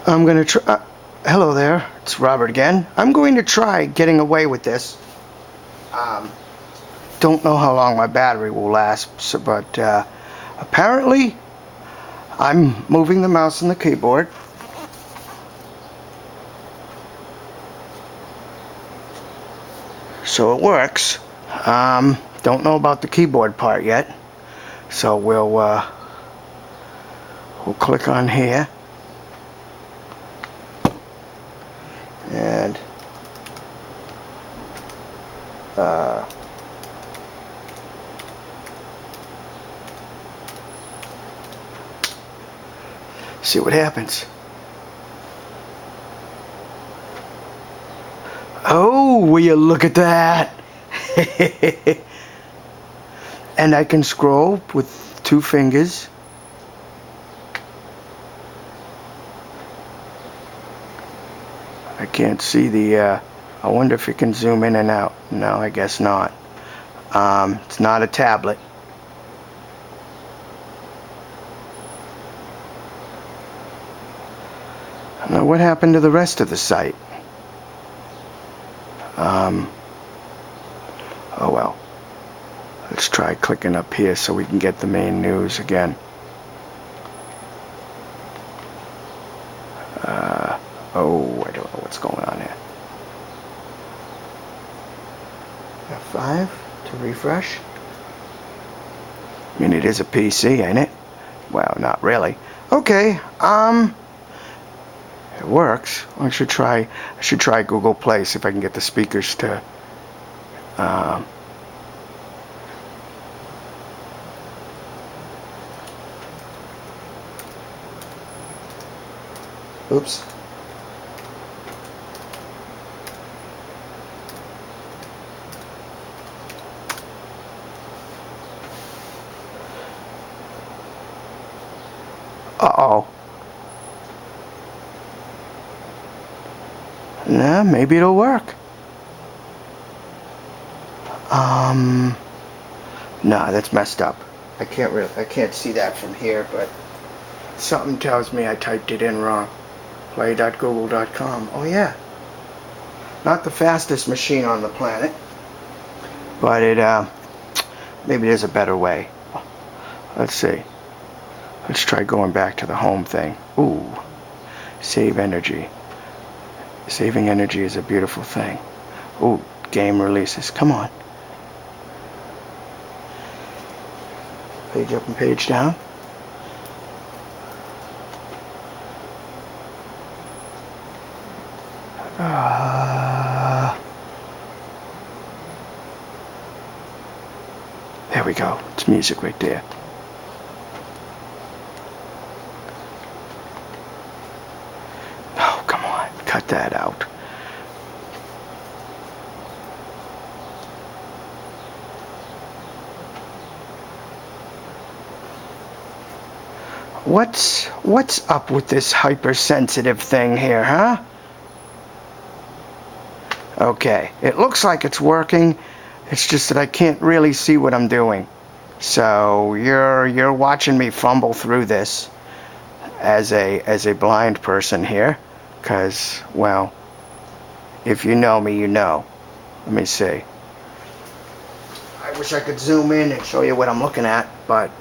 I'm going to try... hello there, it's Robert again. I'm going to try getting away with this. Don't know how long my battery will last, so, but apparently I'm moving the mouse and the keyboard. So it works. Don't know about the keyboard part yet. So we'll click on here. And see what happens. Oh, will you look at that? And I can scroll with 2 fingers. I can't see the, I wonder if it can zoom in and out. No, I guess not. It's not a tablet. Now, what happened to the rest of the site? Oh well. Let's try clicking up here so we can get the main news again. Oh, I don't know what's going on here. F5 to refresh. I mean, it is a PC, ain't it? Well, not really. Okay, it works. I should try Google Play, see if I can get the speakers to oops. Uh-oh. Nah, maybe it'll work. Nah, that's messed up. I can't see that from here, but something tells me I typed it in wrong. Play.google.com. Oh yeah. Not the fastest machine on the planet, but it maybe there's a better way. Let's see. Let's try going back to the home thing. Ooh. Save energy. Saving energy is a beautiful thing. Ooh, game releases. Come on. Page up and page down. There we go. It's music right there. Oh, come on. Cut that out. What's up with this hypersensitive thing here, huh? Okay, it looks like it's working. It's just that I can't really see what I'm doing. So you're watching me fumble through this as a blind person here, because, well, if you know me, you know. Let me see. I wish I could zoom in and show you what I'm looking at, but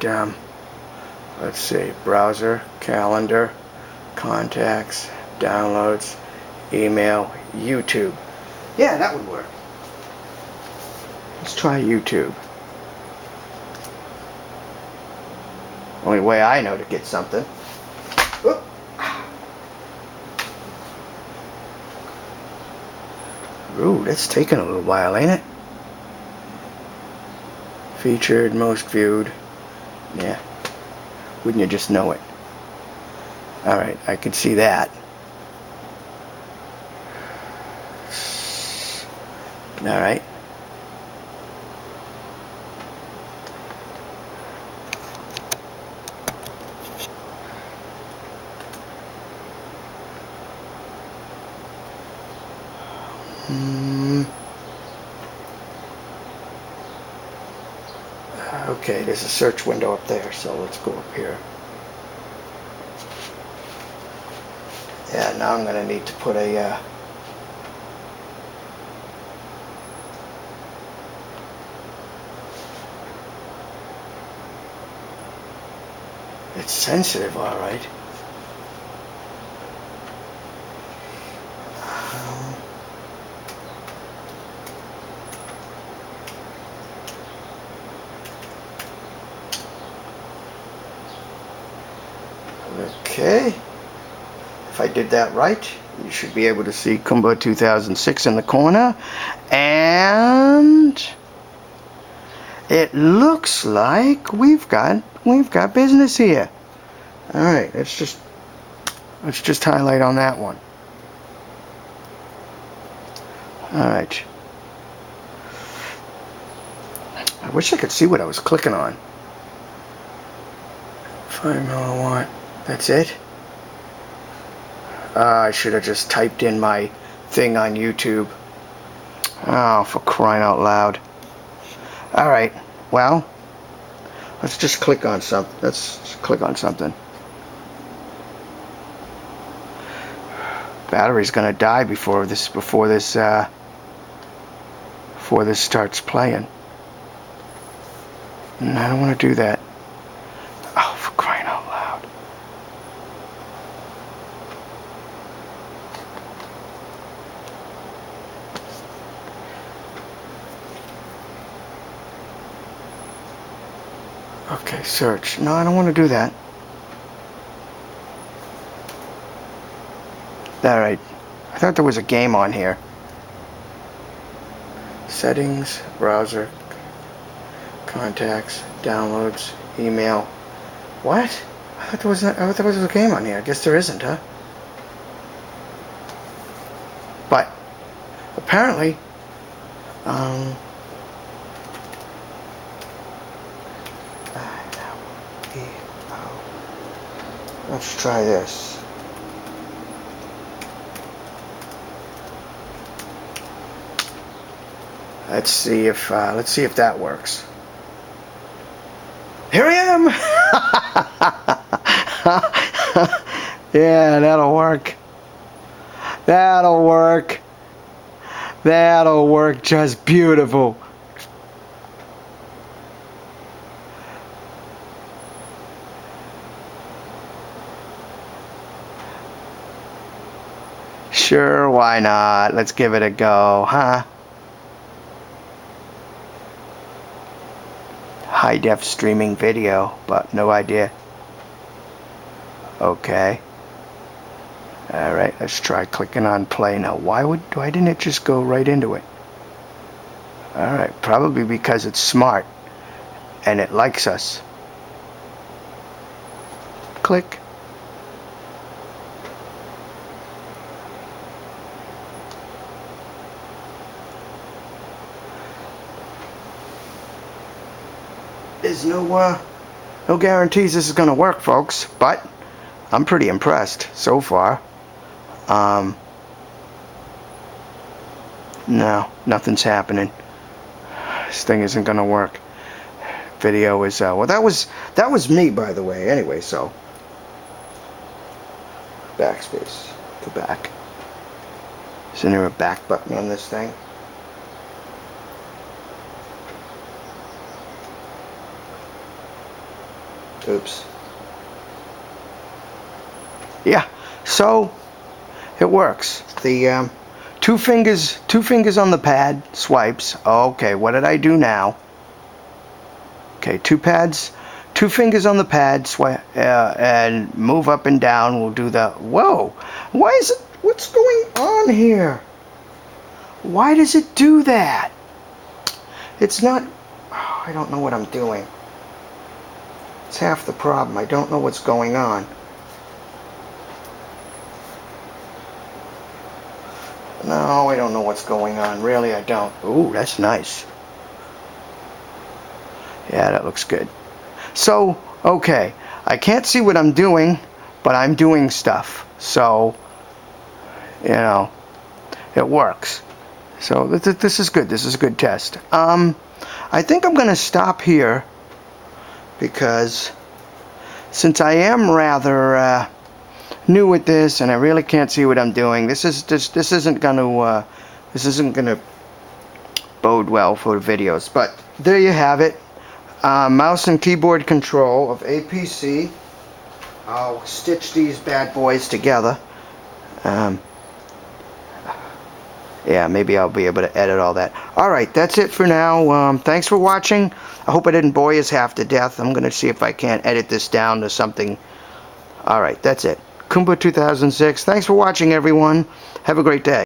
let's see. Browser, calendar, contacts, downloads, email, YouTube. Yeah, that would work. Let's try YouTube. Only way I know to get something. Whoop. Ooh, that's taking a little while, ain't it? Featured, most viewed. Yeah. Wouldn't you just know it? Alright, I can see that. Alright. Okay, there's a search window up there, so let's go up here. Yeah, now I'm gonna need to put a it's sensitive, all right. Okay, if I did that right, you should be able to see Kumba 2006 in the corner, and it looks like we've got business here. All right, let's just highlight on that one. All right. I wish I could see what I was clicking on. 5 milliwatt. That's it? I should have just typed in my thing on YouTube. Oh, for crying out loud. Alright, well, let's just click on something. Let's click on something. Battery's gonna die before this starts playing. And I don't want to do that. Oh, for crying out loud. Okay, search. No, I don't want to do that. Alright. I thought there was a game on here. Settings, browser, contacts, downloads, email. What? I thought there was a game on here. I guess there isn't, huh? But apparently, let's try this. Let's see if that works. Here I am. Yeah, that'll work. That'll work. That'll work just beautiful. Sure, why not? Let's give it a go, huh? High def streaming video, but no idea. Okay. Alright, let's try clicking on play now. Why didn't it just go right into it? Alright, probably because it's smart and it likes us. Click. There's no guarantees this is going to work, folks, but I'm pretty impressed so far. No, nothing's happening. This thing isn't going to work. Video is well, that was me, by the way. Anyway, so backspace, go back. Isn't there a back button on this thing? Oops. Yeah, so it works. The two fingers on the pad swipes. Okay, what did I do now? Okay, two fingers on the pad swipe and move up and down. We'll do the whoa. Why is it? What's going on here? Why does it do that? It's not. Oh, I don't know what I'm doing. It's half the problem. I don't know what's going on. No, I don't know what's going on. Really, I don't. Ooh, that's nice. Yeah, that looks good. So, okay. I can't see what I'm doing, but I'm doing stuff. So, you know, it works. So, this is good. This is a good test. I think I'm going to stop here, because since I am rather new with this, and I really can't see what I'm doing. This isn't gonna bode well for videos. But there you have it. Mouse and keyboard control of APC. I'll stitch these bad boys together. Yeah, maybe I'll be able to edit all that. Alright, that's it for now. Thanks for watching. I hope I didn't bore you half to death. I'm going to see if I can't edit this down to something. Alright, that's it. Kumba 2006. Thanks for watching, everyone. Have a great day.